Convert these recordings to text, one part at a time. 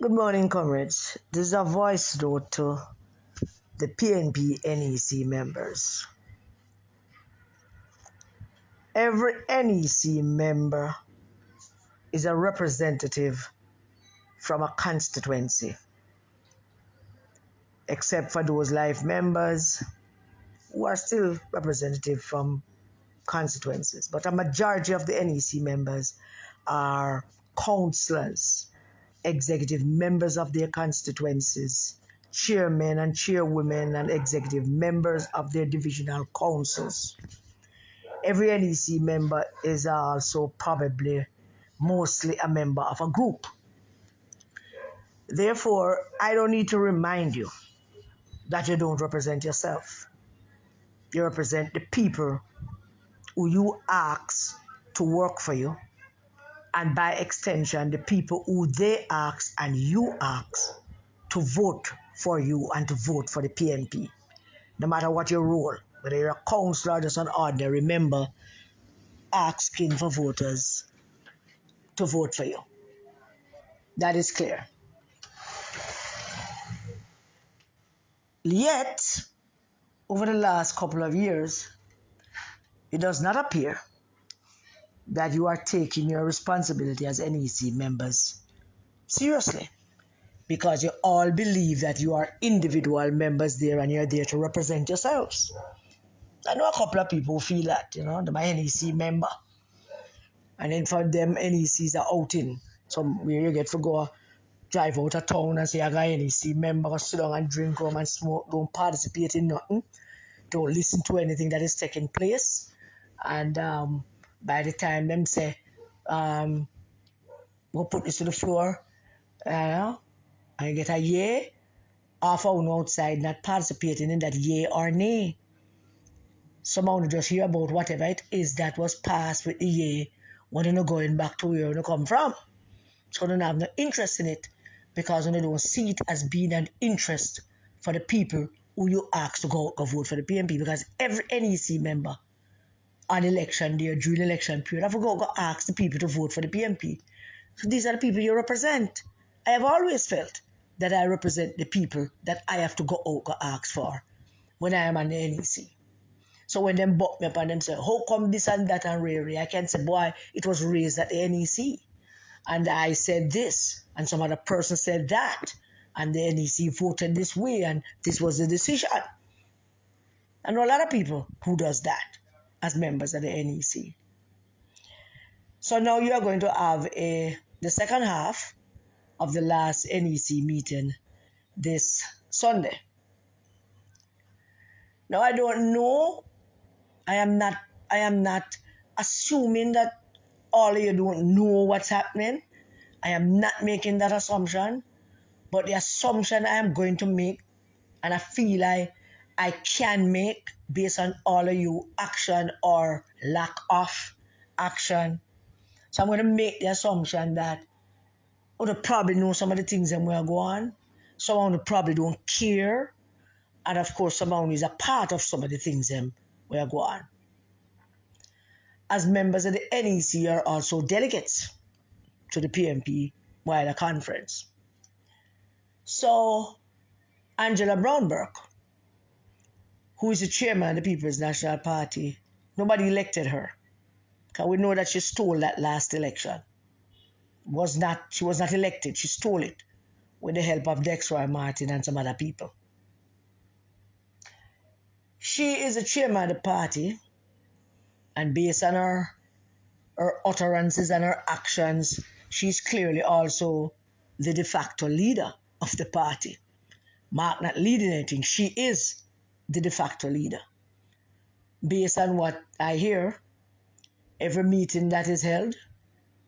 Good morning, comrades. This is a voice note to the PNP NEC members. Every NEC member is a representative from a constituency, except for those life members who are still representative from constituencies. But a majority of the NEC members are councillors, executive members of their constituencies, chairmen and chairwomen and executive members of their divisional councils. Every NEC member is also probably mostly a member of a group. Therefore, I don't need to remind you that you don't represent yourself. You represent the people who you ask to work for you, and by extension, the people who they ask and you ask to vote for you and to vote for the PNP. No matter what your role, whether you're a councillor or just an ordinary member, asking for voters to vote for you. That is clear. Yet, over the last couple of years, it does not appear that you are taking your responsibility as NEC members seriously, because you all believe that you are individual members there and you're there to represent yourselves. I know a couple of people who feel that, they're my NEC member. And then for them, NECs are outing. Somewhere you get to go drive out of town and say, I got NEC member, go sit down and drink home and smoke, don't participate in nothing, don't listen to anything that is taking place. And by the time them say, we'll put this to the floor, and you get a yay, half hour outside not participating in that yay or nay. Someone just hear about whatever it is that was passed with the yay when they're not going back to where they come from. So they don't have no interest in it, because they don't see it as being an interest for the people who you ask to go vote for the PNP. Because every NEC member on election day or during election period have to go ask the people to vote for the PNP. So these are the people you represent. I have always felt that I represent the people that I have to go ask for when I am on the NEC. So when them buck me up and them say, how come this and that and rare, I can say, boy, it was raised at the NEC. And I said this, and some other person said that, and the NEC voted this way, and this was the decision. I know a lot of people who does that as members of the NEC. So now you are going to have the second half of the last NEC meeting this Sunday. Now I don't know. I am not assuming that all of you don't know what's happening. I am not making that assumption. But the assumption I am going to make, and I feel I can make based on all of you action or lack of action. So I'm going to make the assumption that you probably know some of the things that will go on. Someone who probably don't care. And of course, someone who is a part of some of the things that will go on. As members of the NEC are also delegates to the PNP wider conference. So, Angela Brownberg, who is the chairman of the People's National Party, nobody elected her. Because we know that she stole that last election. She was not elected, she stole it with the help of Dexroy Martin and some other people. She is the chairman of the party, and based on her utterances and her actions, she's clearly also the de facto leader of the party. Mark not leading anything, she is the de facto leader. Based on what I hear, every meeting that is held,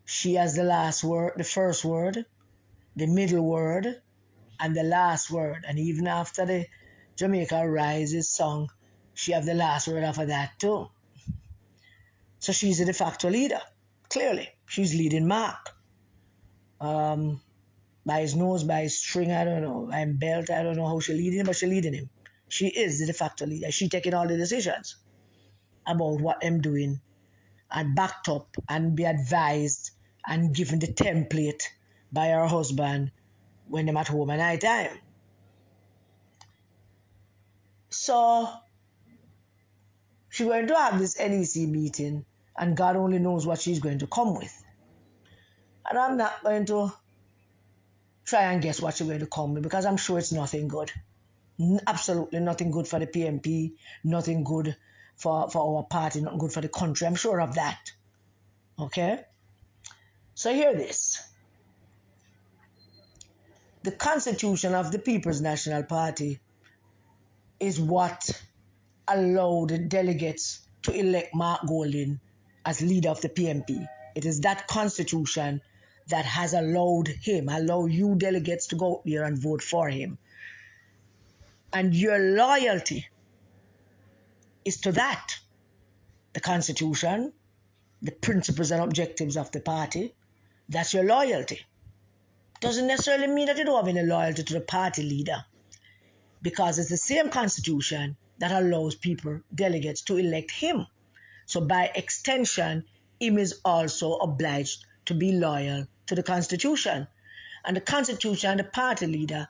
she has the last word, the first word, the middle word, and the last word. And even after the Jamaica Rises song, she has the last word after that too. So she's the de facto leader. Clearly, she's leading Mark. By his nose, by his string, I don't know, by his belt, I don't know how she's leading him, but she's leading him. She is the de facto leader. She's taking all the decisions about what I'm doing, and backed up and be advised and given the template by her husband when them at home at night time. So she's going to have this NEC meeting, and God only knows what she's going to come with. And I'm not going to try and guess what she's going to come with, because I'm sure it's nothing good. Absolutely nothing good for the PNP, nothing good for our party, nothing good for the country. I'm sure of that. Okay? So hear this. The Constitution of the People's National Party is what allowed the delegates to elect Mark Golding as leader of the PNP. It is that Constitution that has allowed you delegates to go there and vote for him. And your loyalty is to that. The Constitution, the principles and objectives of the party, that's your loyalty. Doesn't necessarily mean that you don't have any loyalty to the party leader, because it's the same Constitution that allows people, delegates, to elect him. So by extension, him is also obliged to be loyal to the Constitution. And the Constitution and the party leader,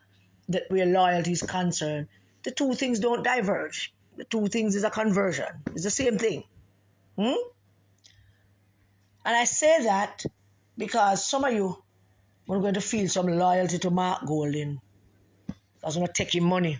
that where loyalty is concerned, the two things don't diverge. The two things is a conversion. It's the same thing. And I say that because some of you are going to feel some loyalty to Mark Golding. I was going to take him money.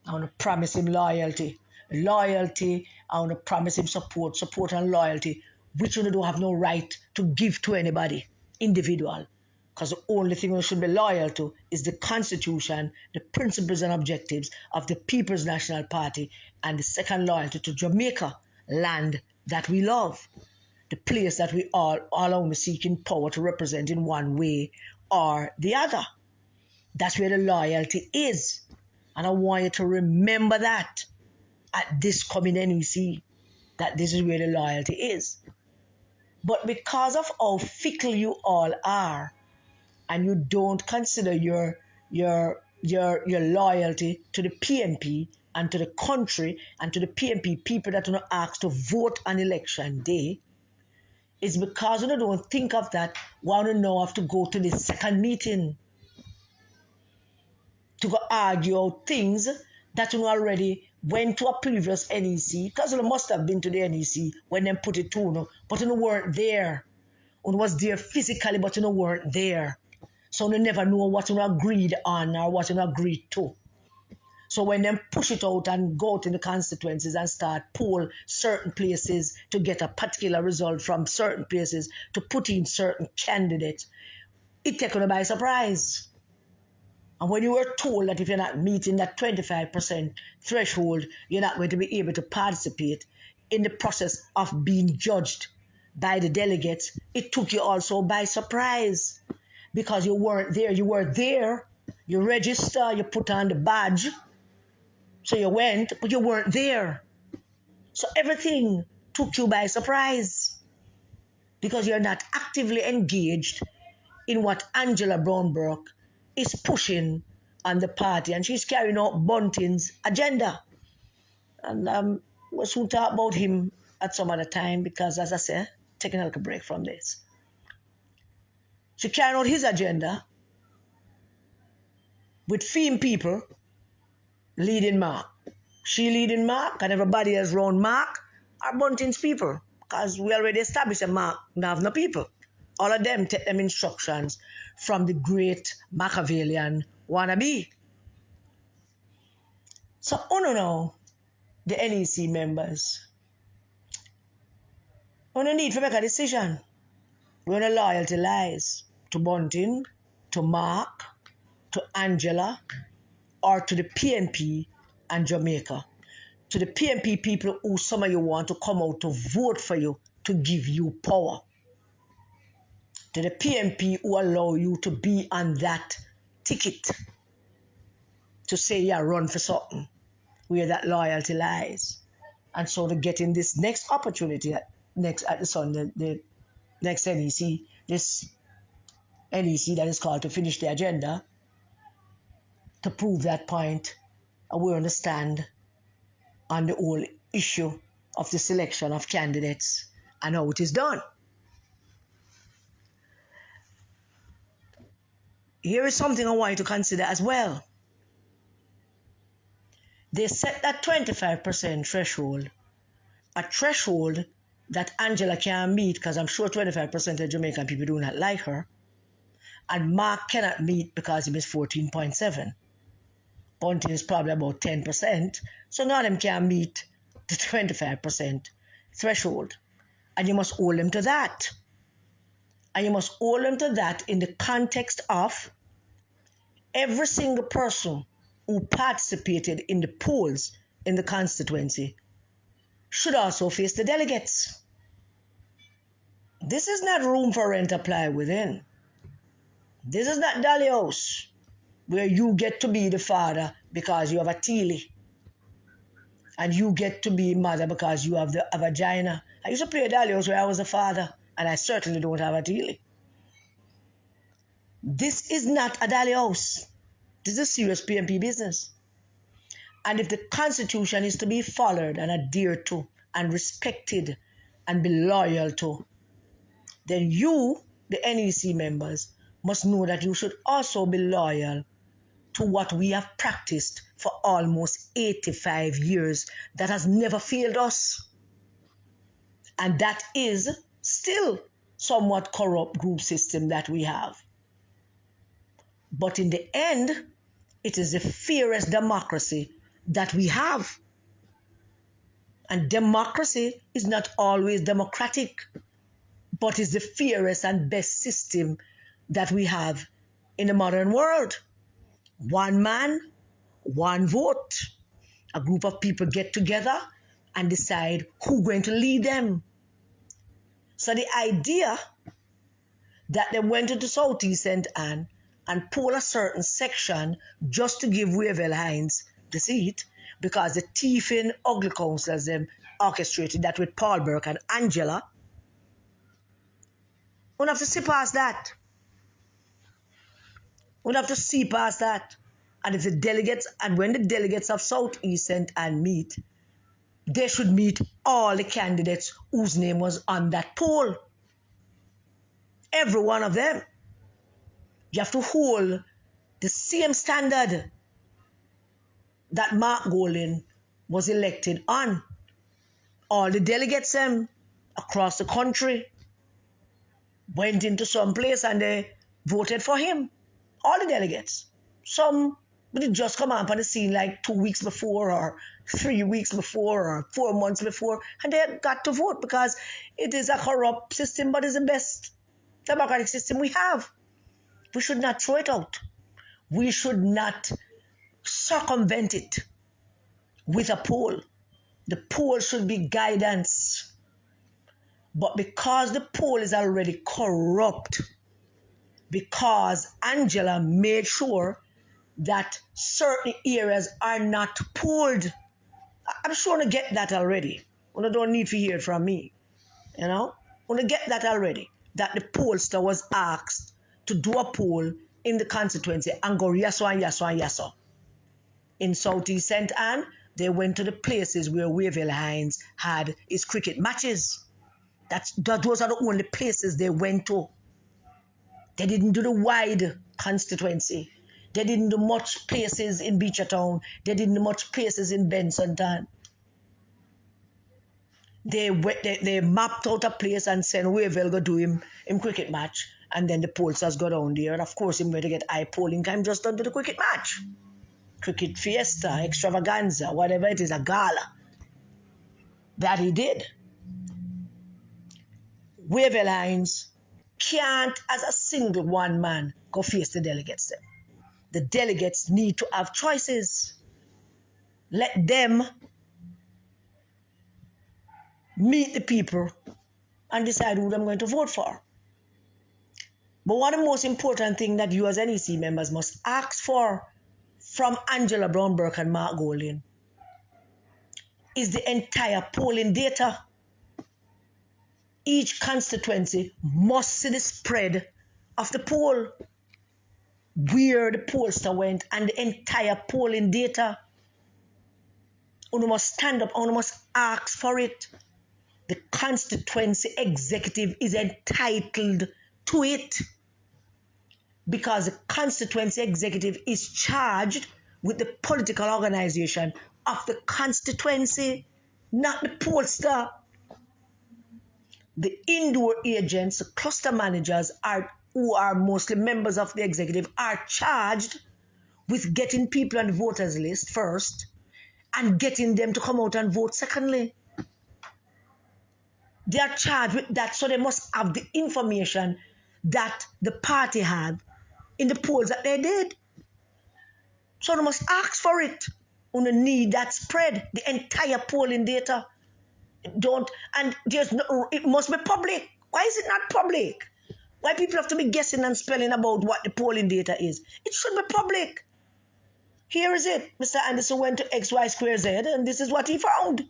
I want to promise him loyalty. Loyalty, I want to promise him support and loyalty, which you don't have no right to give to anybody, individual. Because the only thing we should be loyal to is the Constitution, the principles and objectives of the People's National Party, and the second loyalty to Jamaica, land that we love, the place that we all only seeking power to represent in one way or the other. That's where the loyalty is. And I want you to remember that at this coming NEC, that this is where the loyalty is. But because of how fickle you all are, and you don't consider your loyalty to the PNP and to the country and to the PNP people that are not asked to vote on election day, it's because you don't think of that. Want to know have to go to the second meeting to go argue out things that you already went to a previous NEC, because you must have been to the NEC when they put it to you, but you weren't there. You was there physically, but you weren't there. So you never know what you agreed on or what you agreed to. So when they push it out and go out in the constituencies and start poll certain places to get a particular result from certain places to put in certain candidates, it takes you by surprise. And when you were told that if you're not meeting that 25% threshold, you're not going to be able to participate in the process of being judged by the delegates, it took you also by surprise. Because you weren't there. You were there, you register, you put on the badge, so you went, but you weren't there. So everything took you by surprise, because you're not actively engaged in what Angela Brownbrook is pushing on the party, and she's carrying out Bunting's agenda. And we'll soon talk about him at some other time, because, as I said, taking a little break from this. She carried out his agenda with theme people leading Mark. She leading Mark, and everybody else around Mark are Bunting's people, because we already established that Mark don't have no people. All of them take them instructions from the great Machiavellian wannabe. So, the NEC members, need to make a decision where the loyalty lies to Bunting, to Mark, to Angela, or to the PNP and Jamaica. To the PNP people who some of you want to come out to vote for you to give you power. To the PNP who allow you to be on that ticket to say you run for something where that loyalty lies. And so to get in this next opportunity the next NEC, this NEC that is called to finish the agenda, to prove that point, we understand on the whole issue of the selection of candidates and how it is done. here is something I want you to consider as well. They set that 25% threshold, a threshold that Angela can't meet because I'm sure 25% of Jamaican people do not like her, and Mark cannot meet because he is 14.7. Bunting is probably about 10%, so none of them can meet the 25% threshold. And you must hold them to that. And you must hold them to that in the context of every single person who participated in the polls in the constituency should also face the delegates. This is not room for rent apply within. This is not Dolly House, where you get to be the father because you have a teely, and you get to be mother because you have a vagina. I used to play Dolly House where I was a father, and I certainly don't have a teely. This is not a Dolly House. This is serious PNP business. And if the Constitution is to be followed and adhered to and respected and be loyal to, then you, the NEC members, must know that you should also be loyal to what we have practiced for almost 85 years that has never failed us. And that is still somewhat corrupt group system that we have. But in the end, it is the fairest democracy that we have. And democracy is not always democratic, but is the fairest and best system that we have in the modern world. One man, one vote. A group of people get together and decide who's going to lead them. So the idea that they went into Southeast St. Anne and pull a certain section just to give Wavell Hines the seat because the thieving ugly councillors them orchestrated that with Paul Burke and Angela. We have to see past that. We have to see past that. And if the delegates, and when the delegates of Southeast St. Anne meet, they should meet all the candidates whose name was on that poll. Every one of them. You have to hold the same standard that Mark Golding was elected on. All the delegates across the country went into some place and they voted for him. All the delegates. Some did just come up on the scene like 2 weeks before or 3 weeks before or 4 months before, and they got to vote because it is a corrupt system, but it's the best democratic system we have. We should not throw it out. We should not circumvent it with a poll. The poll should be guidance. But because the poll is already corrupt, because Angela made sure that certain areas are not polled, I'm sure to get that already. You don't need to hear it from me. You know? You get that already. That the pollster was asked to do a poll in the constituency and go yes and yes and yes. In Southeast St. Anne, they went to the places where Wavell Hines had his cricket matches. Those are the only places they went to. They didn't do the wide constituency. They didn't do much places in Beechertown. They didn't do much places in Bensonton. They mapped out a place and said Wavell go do him cricket match. And then the pollsters go down there. And of course, he's going to get high polling time just done to the cricket match. Cricket fiesta, extravaganza, whatever it is, a gala. That he did. Wavell Hines can't, as a single one man, go face the delegates. The delegates need to have choices. Let them meet the people and decide who they're going to vote for. But one of the most important things that you as NEC members must ask for from Angela Brown Burke and Mark Golding is the entire polling data. Each constituency must see the spread of the poll, where the pollster went, and the entire polling data. You must stand up, you must ask for it. The constituency executive is entitled to it. because the constituency executive is charged with the political organization of the constituency, not the pollster. The indoor agents, the cluster managers, who are mostly members of the executive, are charged with getting people on the voters list first and getting them to come out and vote secondly. They are charged with that, so they must have the information that the party had in the polls that they did. So they must ask for it. On the need that spread the entire polling data. And it must be public. Why is it not public? Why people have to be guessing and spelling about what the polling data is? It should be public. Here is it. Mr. Anderson went to XY square Z and this is what he found.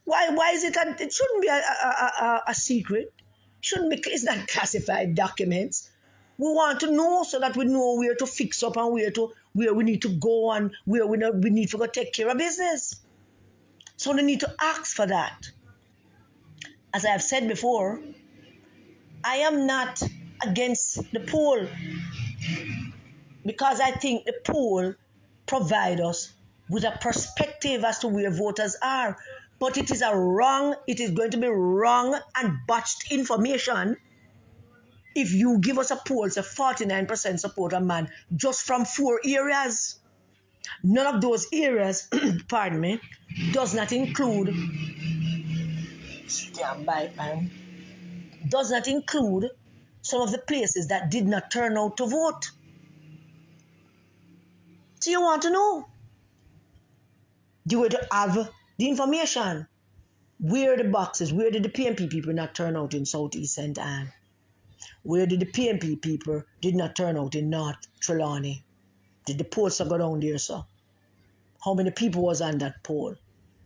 Why is it? It shouldn't be a secret. It's not classified documents. We want to know so that we know where to fix up and where we need to go and where we need to go take care of business. So they need to ask for that. As I have said before, I am not against the poll because I think the poll provides us with a perspective as to where voters are. But it is going to be wrong and botched information if you give us a poll, say 49% support a man just from 4 areas. None of those areas, pardon me, does not include some of the places that did not turn out to vote. So you want to know? You want to have the information. Where are the boxes? Where did the PNP people not turn out in Southeast St. Anne? Where did the PNP people did not turn out in North Trelawney? Did the polls go down there, sir? How many people was on that poll?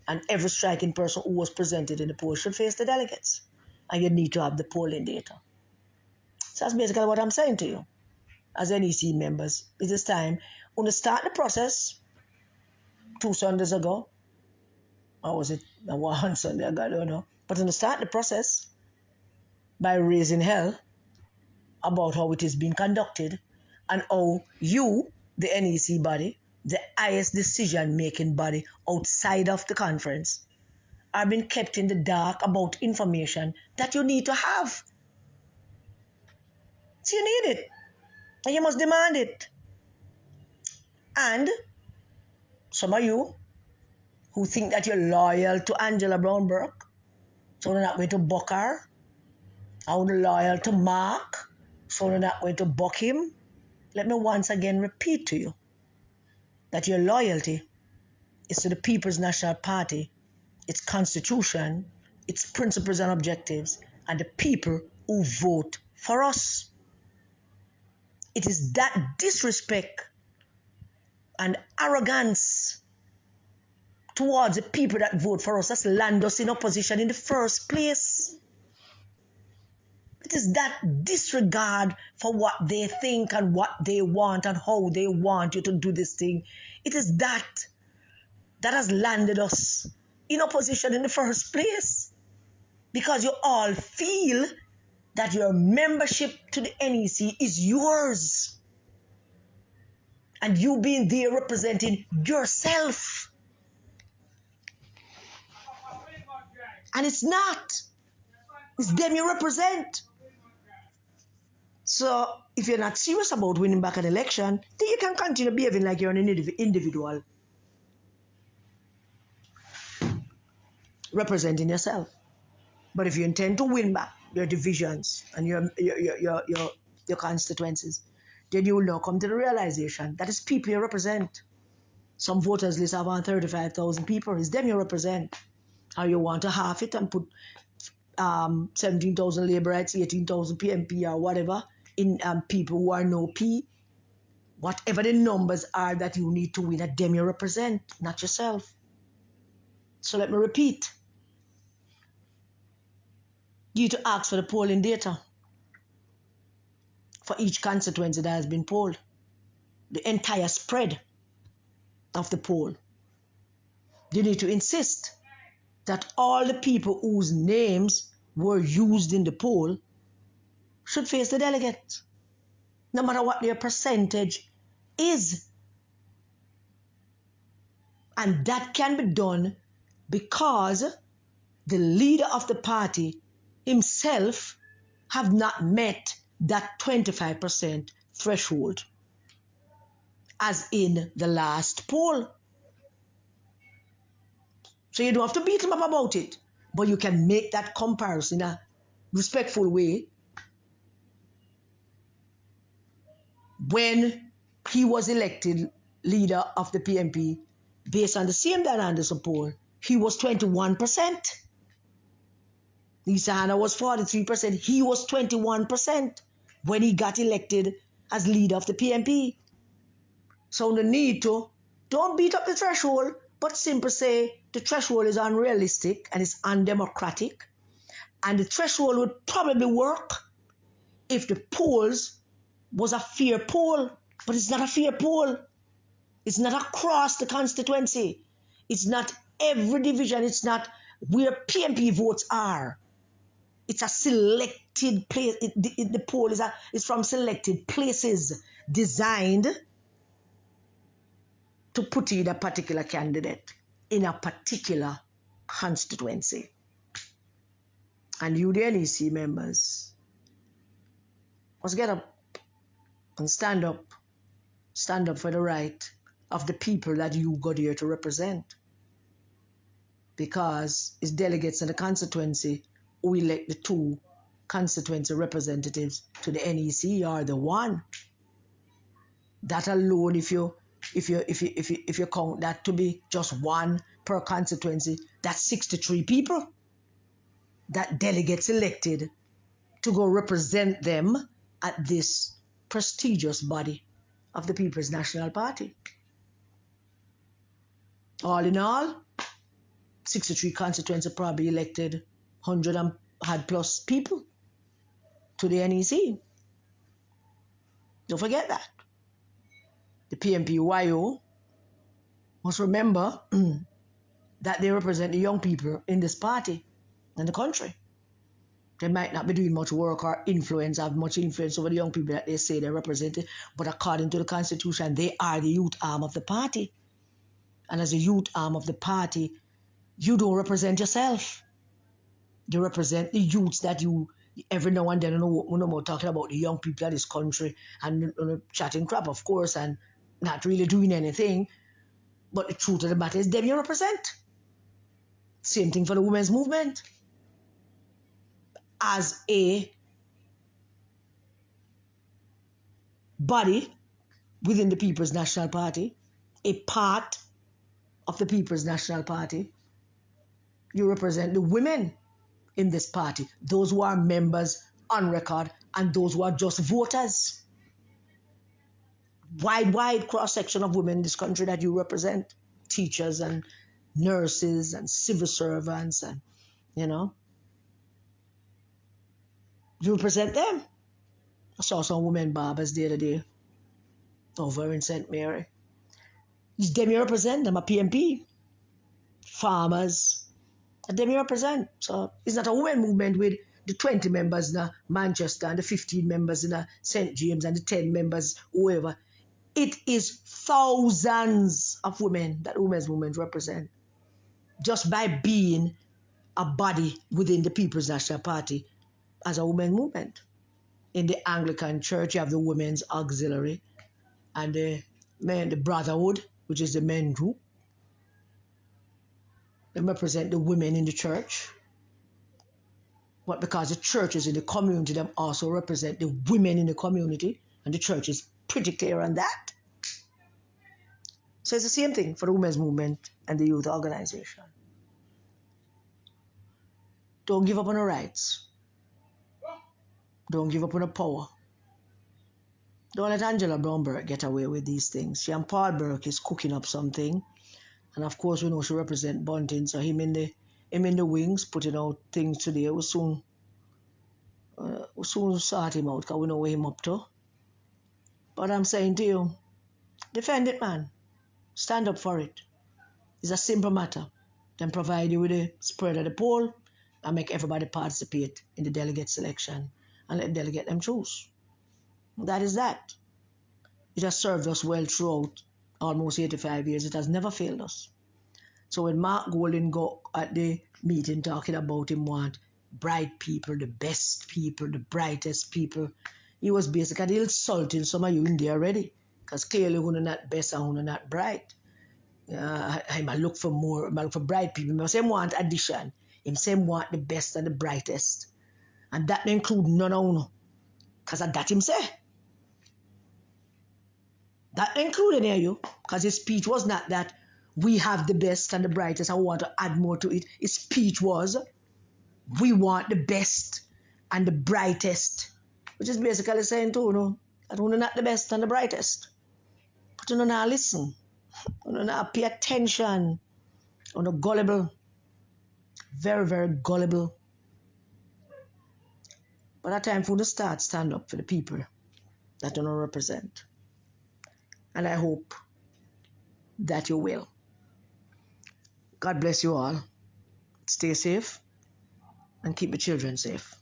And every striking person who was presented in the poll should face the delegates. And you need to have the polling data. So that's basically what I'm saying to you. As NEC members, it is time. When you start the process 2 Sundays ago, or was it 1 Sunday ago, I don't know. But when you start the process by raising hell about how it is being conducted and how you, the NEC body, the highest decision-making body outside of the conference, are being kept in the dark about information that you need to have. So you need it. And you must demand it. And some of you who think that you're loyal to Angela Brown Burke, so they're not going to buck her, or loyal to Mark, so they're not going to buck him, let me once again repeat to you that your loyalty is to the People's National Party, its constitution, its principles and objectives, and the people who vote for us. It is that disrespect and arrogance towards the people that vote for us that's land us in opposition in the first place. It is that disregard for what they think and what they want and how they want you to do this thing. It is that has landed us in opposition in the first place. Because you all feel that your membership to the NEC is yours. And you being there representing yourself. And it's not. It's them you represent. So if you're not serious about winning back an election, then you can continue behaving like you're an individual. Representing yourself. But if you intend to win back your divisions and your constituencies, then you will now come to the realization that it's people you represent. Some voters list have on 35,000 people. It's them you represent. Or you want to half it and put 17,000 laborites, 18,000 PNP or whatever in people who are no P. Whatever the numbers are that you need to win, that them you represent, not yourself. So let me repeat. You need to ask for the polling data for each constituency that has been polled. The entire spread of the poll. You need to insist that all the people whose names were used in the poll should face the delegates. no matter what their percentage is. And that can be done because the leader of the party himself have not met that 25% threshold as in the last poll. So you don't have to beat him up about it, but you can make that comparison in a respectful way. When he was elected leader of the PNP, based on the same Dan Anderson poll, he was 21%. Lisa Hanna was 43%. He was 21% when he got elected as leader of the PNP. So the need to, don't beat up the threshold, but simply say the threshold is unrealistic and it's undemocratic. And the threshold would probably work if the polls was a fair poll, but it's not a fair poll. It's not across the constituency. It's not every division. It's not where PNP votes are. It's a selected place. The poll is from selected places designed to put in a particular candidate in a particular constituency. And you, the NEC members, must get up and stand up for the right of the people that you got here to represent. Because it's delegates in the constituency who elect the two constituency representatives to the NEC are the one. That alone, if you count that to be just one per constituency, that's 63 people that delegates elected to go represent them at this prestigious body of the People's National Party. All in all, 63 constituency probably elected 100 and had plus people to the NEC. Don't forget that. The PNP-YO must remember that they represent the young people in this party and the country. They might not be doing much work or have much influence over the young people that they say they represent, but according to the Constitution, they are the youth arm of the party. And as a youth arm of the party, you don't represent yourself. You represent the youths that you, every now and then, you know more talking about the young people of this country and chatting crap, of course, and not really doing anything. But the truth of the matter is them you represent. Same thing for the women's movement. As a body within the People's National Party, a part of the People's National Party, you represent the women in this party, those who are members on record and those who are just voters. Wide cross-section of women in this country that you represent. Teachers and nurses and civil servants and, you represent them. I saw some women barbers the other day over in St. Mary. It's them you represent, them a PNP. Farmers, them you represent. So it's not a women movement with the 20 members in Manchester and the 15 members in St. James and the 10 members, whoever. It is thousands of women that women's movement represent. Just by being a body within the People's National Party as a women movement. In the Anglican Church, you have the Women's Auxiliary and the Brotherhood, which is the men group. They represent the women in the church. But because the church is in the community, they also represent the women in the community, and the church is pretty clear on that. So it's the same thing for the women's movement and the youth organization. Don't give up on the rights. Don't give up on the power. Don't let Angela Brown Burke get away with these things. She and Paul Burke is cooking up something. And of course, we know she represents Bunting, so him in the wings, putting out things today. We'll soon sort him out, because we know where him up to. But I'm saying to you, defend it, man. Stand up for it. It's a simple matter. Then provide you with the spread of the poll and make everybody participate in the delegate selection and let the delegate them choose. That is that. It has served us well throughout almost 85 years. It has never failed us. So when Mark Golden go at the meeting talking about him want bright people, the best people, the brightest people, he was basically insulting some of you in there already. Because clearly you're not best and you're not bright. I might look for more, I might look for bright people. He say want addition. Him say want the best and the brightest. And that include none of you. Because that him say. That included you. Because his speech was not that we have the best and the brightest. I want to add more to it. His speech was, we want the best and the brightest. Which is basically saying to you, that we're not the best and the brightest. But you not listen. You not pay attention. You're gullible. Very, very gullible. But at time for you to start stand up for the people that you represent. And I hope that you will. God bless you all. Stay safe and keep the children safe.